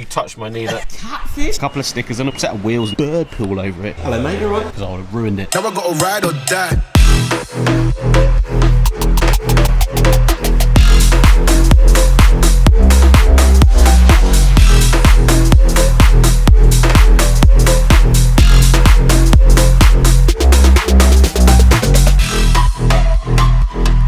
You touched my knee. That catfish. A couple of stickers and a set of wheels and bird poo all over it. Hello, mate. You're right. Because I would have ruined it. Now I gotta ride or die.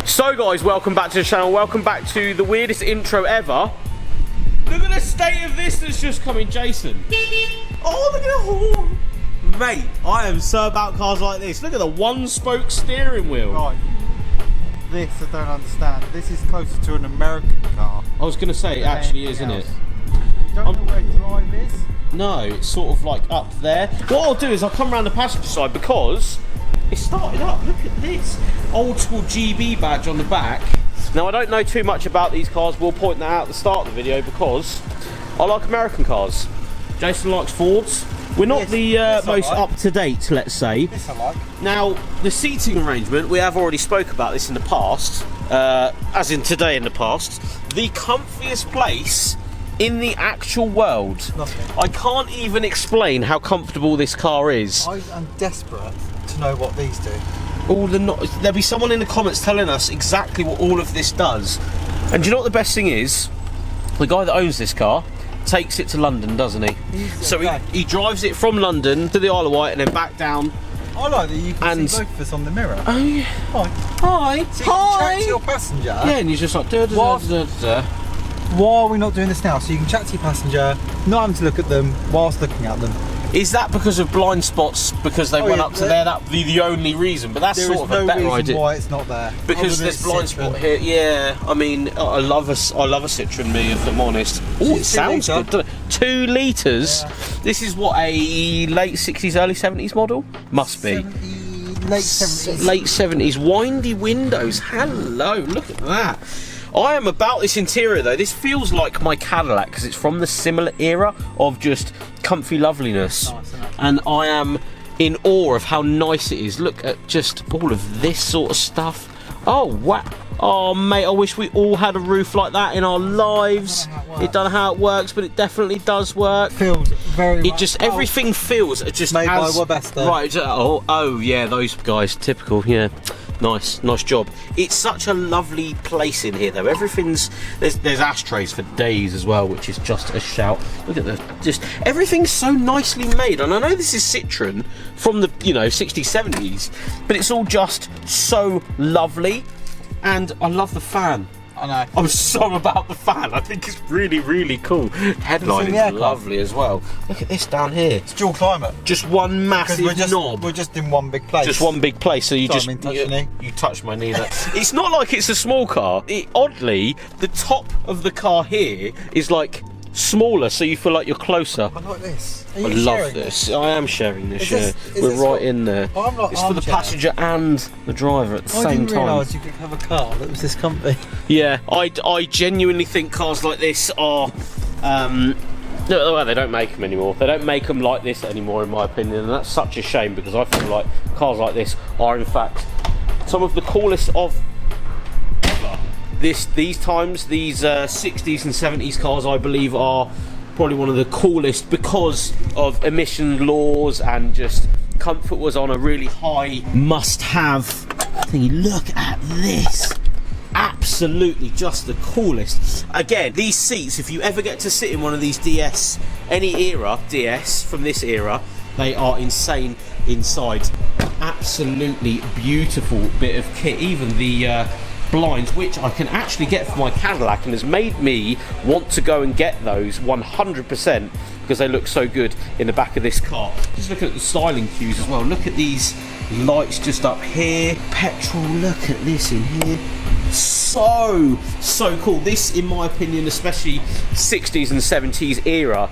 So guys, welcome back to the channel, welcome back to the weirdest intro ever. Look at the state of this that's just come in, Jason. Oh, look at the horn. Mate, I am so about cars like this. Look at the one-spoke steering wheel. Right. This I don't understand. This is closer to an American car. I was going to say, it actually is, isn't it? You don't know where drive is? No, it's sort of like up there. What I'll do is I'll come around the passenger side because it started up. Look at this. Old school GB badge on the back. Now, I don't know too much about these cars. We'll point that out at the start of the video because I like American cars. Jason likes Fords. We're not the most up-to-date, let's say. This I like. Now, the seating arrangement, we have already spoke about this in the past, as in today in the past. The comfiest place in the actual world. Nothing. I can't even explain how comfortable this car is. I'm desperate to know what these do. There'll be someone in the comments telling us exactly what all of this does. And do you know what the best thing is? The guy that owns this car takes it to London, doesn't he? So he drives it from London to the Isle of Wight and then back down. I like that you can see both of us on the mirror. Oh yeah. Hi. So you can chat to your passenger. Yeah, and he's just like Why are we not doing this now? So you can chat to your passenger, not having to look at them whilst looking at them. Is that because of blind spots? Because they went up to there? That'd be the only reason. But that's sort of a better idea. There is no reason why it's not there. Because there's blind spot here. Yeah, I mean, I love a Citroen, me, if I'm honest. Oh, it sounds good, doesn't it? 2 litres. Yeah. This is what, a late 60s, early 70s model? Must be. Late 70s. Late 70s. Windy windows. Hello, look at that. I am about this interior though. This feels like my Cadillac because it's from the similar era of just comfy loveliness. Nice, and I am in awe of how nice it is. Look at just all of this sort of stuff. Oh wow. Oh mate, I wish we all had a roof like that in our lives. I don't know how it works, but it definitely does work. Feels very It just everything feels just made as, by Webster. Right. Oh yeah, those guys, typical. Yeah. Nice job. It's such a lovely place in here though. Everything's there's ashtrays for days as well, which is just a shout. Look at just everything's so nicely made. And I know this is Citroen from the 60s, 70s, but it's all just so lovely. And I love the fan. I know. I'm so about the fan. I think it's really cool. Headline is lovely as well. Look at this down here. It's dual climate. Just one massive knob. We're just in one big place. Just one big place. So you you touched my knee there. It's not like it's a small car. Oddly, the top of the car here is like smaller, so you feel like you're closer. I like this. I love this. I am sharing this. We're right in there. It's for the passenger and the driver at the same time. I didn't realise you could have a car that was this comfy. Yeah, I genuinely think cars like this are. No, they don't make them anymore. They don't make them like this anymore, in my opinion, and that's such a shame because I feel like cars like this are, in fact, some of the coolest of ever. These 60s and 70s cars, I believe, are probably one of the coolest because of emission laws and just comfort was on a really high must-have thing. Look at this. Absolutely just the coolest. Again, these seats, if you ever get to sit in one of these DS, any era DS from this era, they are insane inside. Absolutely beautiful bit of kit. Even the blinds, which I can actually get for my Cadillac, and has made me want to go and get those 100% because they look so good in the back of this car. Just look at the styling cues as well. Look at these lights just up here. Petrol, look at this in here. So cool. This, in my opinion, especially 60s and 70s era,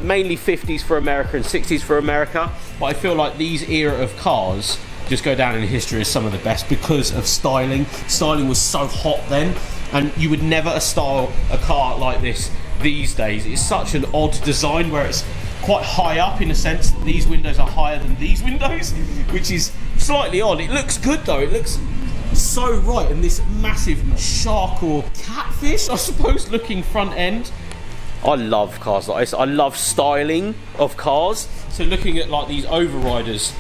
mainly 50s for America and 60s for America, but I feel like these era of cars just go down in history as some of the best because of styling. Styling was so hot then, and you would never style a car like this these days. It's such an odd design where it's quite high up in a sense that these windows are higher than these windows, which is slightly odd. It looks good though. It looks so right, and this massive shark or catfish, I suppose, looking front end. I love cars like this. I love styling of cars. So looking at like these overriders,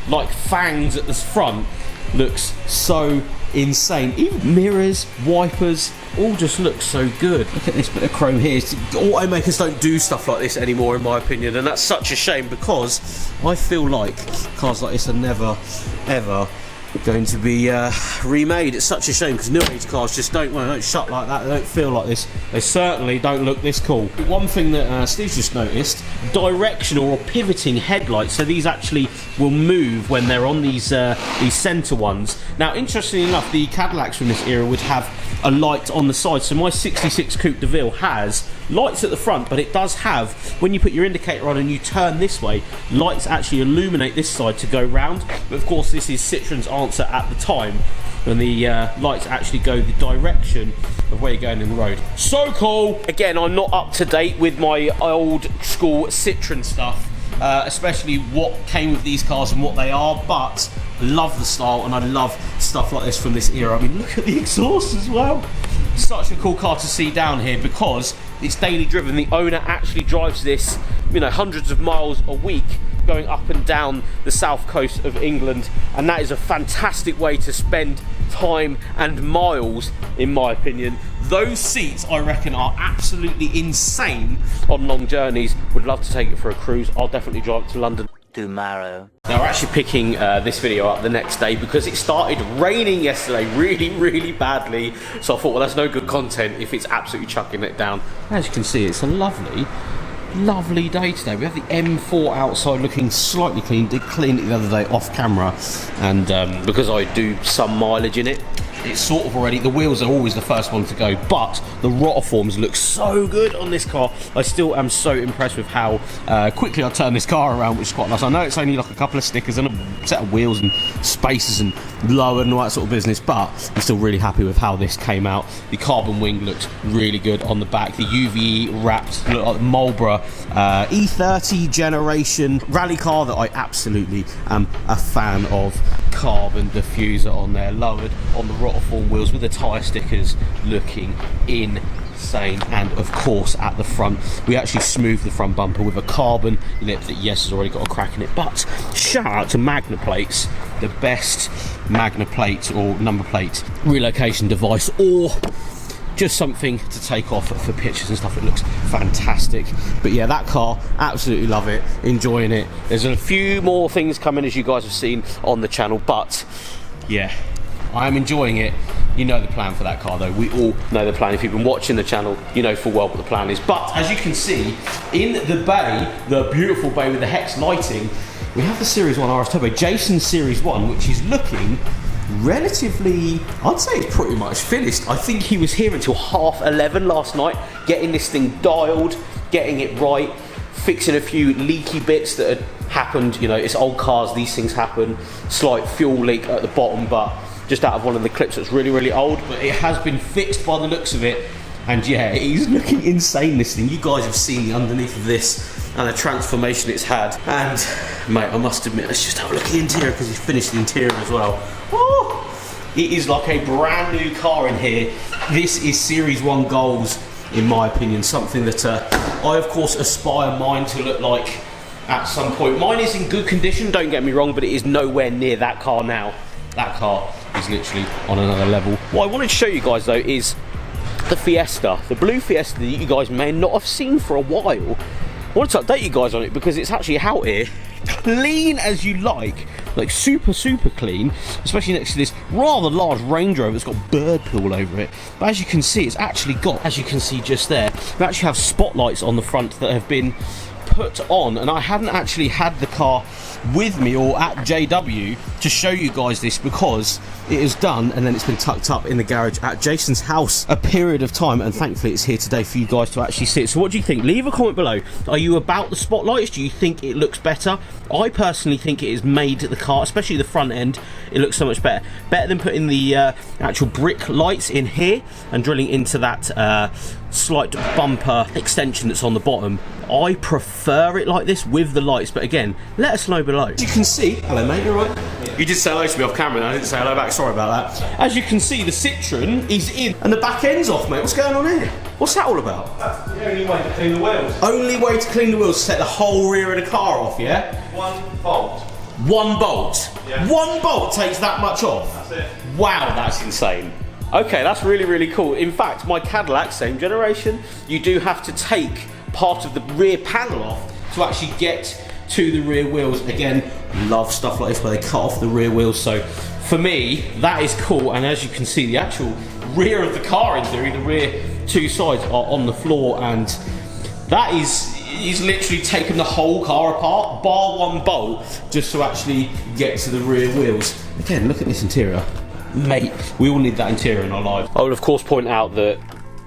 like fangs at the front, looks so insane. Even mirrors, wipers, all just look so good. Look at this bit of chrome here. Automakers don't do stuff like this anymore, in my opinion, and that's such a shame, because I feel like cars like this are never, ever going to be remade. It's such a shame, because new age cars just don't shut like that. They don't feel like this. They certainly don't look this cool. One thing that Steve's just noticed: directional or pivoting headlights. So these actually will move when they're on these centre ones. Now, interestingly enough, the Cadillacs from this era would have a light on the side. So my 66 Coupe de Ville has lights at the front, but it does have, when you put your indicator on and you turn this way, lights actually illuminate this side to go round. But of course, this is Citroen's answer at the time, when the lights actually go the direction of where you're going in the road. So cool! Again, I'm not up to date with my old school Citroen stuff, especially what came with these cars and what they are, but I love the style, and I love stuff like this from this era. I mean, look at the exhaust as well. Such a cool car to see down here, because it's daily driven. The owner actually drives this, you know, hundreds of miles a week, going up and down the south coast of England, and that is a fantastic way to spend time and miles, in my opinion. Those seats, I reckon, are absolutely insane on long journeys. Would love to take it for a cruise. I'll definitely drive to London tomorrow. Now, we're actually picking this video up the next day because it started raining yesterday really badly, so I thought, well, that's no good content if it's absolutely chucking it down. As you can see, it's a lovely day today. We have the M4 outside looking slightly clean. Did clean it the other day off camera, and because I do some mileage in it, it's sort of already, the wheels are always the first one to go, but the rotiforms look so good on this car. I still am so impressed with how quickly I turn this car around, which is quite nice. I know it's only like a couple of stickers and a set of wheels and spacers and lower and all that sort of business, but I'm still really happy with how this came out. The carbon wing looks really good on the back. The UV wrapped, look like the Marlboro E30 generation rally car that I absolutely am a fan of. Carbon diffuser on there, lowered on the rotiform wheels with the tyre stickers, looking insane. And of course, at the front, we actually smoothed the front bumper with a carbon lip that, yes, has already got a crack in it. But shout out to Magna Plates, the best Magna Plate or number plate relocation device, or just something to take off for pictures and stuff. It looks fantastic. But yeah, that car, absolutely love it, enjoying it. There's a few more things coming, as you guys have seen on the channel, but yeah, I am enjoying it. You know the plan for that car though. We all know the plan. If you've been watching the channel, you know full well what the plan is. But as you can see, in the bay, the beautiful bay with the hex lighting, we have the Series 1 RS Turbo, Jason's Series 1, which is looking relatively, I'd say it's pretty much finished. I think he was here until 11:30 last night, getting this thing dialed, getting it right, fixing a few leaky bits that had happened. You know, it's old cars, these things happen. Slight fuel leak at the bottom, but just out of one of the clips that's really old, but it has been fixed by the looks of it. And yeah, it is looking insane, this thing. You guys have seen the underneath of this and the transformation it's had. And mate, I must admit, let's just have a look at the interior, because he's finished the interior as well. Woo! It is like a brand new car in here. This is Series 1 goals, in my opinion. Something that I, of course, aspire mine to look like at some point. Mine is in good condition, don't get me wrong, but it is nowhere near that car now. That car is literally on another level. What I wanted to show you guys, though, is the Fiesta, the blue Fiesta that you guys may not have seen for a while. I wanted to update you guys on it because it's actually out here, clean as you like super clean, especially next to this rather large Range Rover that's got bird poo all over it. But as you can see, it's actually got, as you can see just there, we actually have spotlights on the front that have been put on, and I hadn't actually had the car with me or at JW to show you guys this, because it is done and then it's been tucked up in the garage at Jason's house a period of time, and thankfully it's here today for you guys to actually see it. So what do you think? Leave a comment below. Are you about the spotlights? Do you think it looks better? I personally think it has made the car, especially the front end, it looks so much better than putting the actual brick lights in here and drilling into that slight bumper extension that's on the bottom. I prefer it like this with the lights, but again, let us know below. As you can see, hello mate, you alright? Yeah. You did say hello to me off camera and I didn't say hello back, sorry about that. As you can see, the Citroen is in and the back end's off, mate. What's going on here? What's that all about? That's the only way to clean the wheels. Only way to clean the wheels is to set the whole rear of the car off, yeah? One bolt. One bolt? Yeah. One bolt takes that much off? That's it. Wow, that's insane. Okay, that's really, really cool. In fact, my Cadillac, same generation, you do have to take part of the rear panel off to actually get to the rear wheels. Again, love stuff like this where they cut off the rear wheels. So for me, that is cool. And as you can see, the actual rear of the car, in theory, the rear two sides are on the floor, and that is, he's literally taken the whole car apart, bar one bolt, just to actually get to the rear wheels. Again, look at this interior. Mate, we all need that interior in our lives. I would of course point out that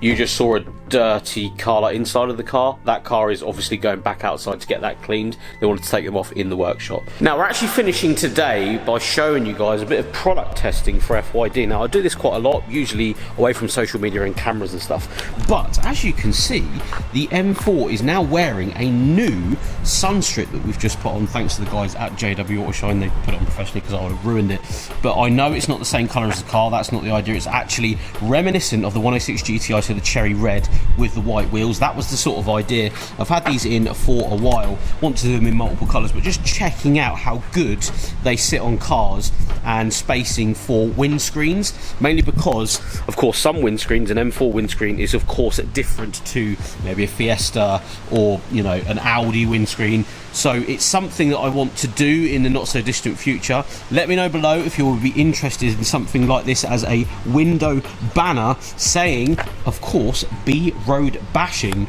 you just saw a dirty car like inside of the car. That car is obviously going back outside to get that cleaned. They wanted to take them off in the workshop. Now we're actually finishing today by showing you guys a bit of product testing for FYD. Now I do this quite a lot, usually away from social media and cameras and stuff, but as you can see, the M4 is now wearing a new sun strip that we've just put on, thanks to the guys at JW Auto Shine. They put it on professionally because I would have ruined it, but I know it's not the same colour as the car. That's not the idea. It's actually reminiscent of the 106 GTI, so the cherry red with the white wheels. That was the sort of idea. I've had these in for a while, want to do them in multiple colours, but just checking out how good they sit on cars and spacing for windscreens, mainly because of course some windscreens, an M4 windscreen is of course different to maybe a Fiesta or, you know, an Audi windscreen. So it's something that I want to do in the not so distant future. Let me know below if you will be interested in something like this as a window banner saying, of course, be road bashing.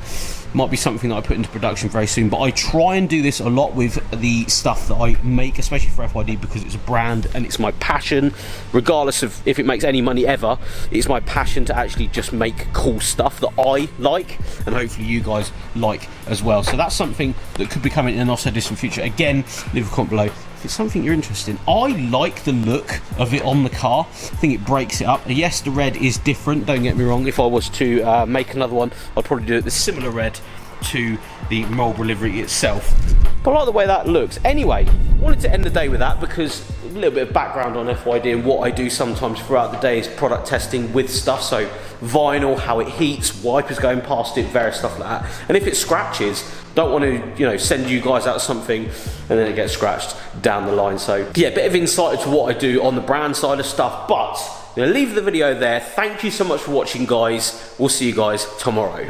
Might be something that I put into production very soon, but I try and do this a lot with the stuff that I make, especially for FYD, because it's a brand and it's my passion. Regardless of if it makes any money ever, it's my passion to actually just make cool stuff that I like, and hopefully you guys like as well. So that's something that could be coming in the not so distant future. Again, leave a comment below if it's something you're interested in. I like the look of it on the car. I think it breaks it up. Yes, the red is different, don't get me wrong. If I was to make another one, I'd probably do it the similar red to the Marlboro livery itself. But I like the way that looks. Anyway, I wanted to end the day with that because a little bit of background on FYD and what I do sometimes throughout the day is product testing with stuff. So vinyl, how it heats, wipers going past it, various stuff like that. And if it scratches, don't want to, you know, send you guys out something and then it gets scratched down the line. So yeah, a bit of insight into what I do on the brand side of stuff, but I'm gonna leave the video there. Thank you so much for watching, guys. We'll see you guys tomorrow.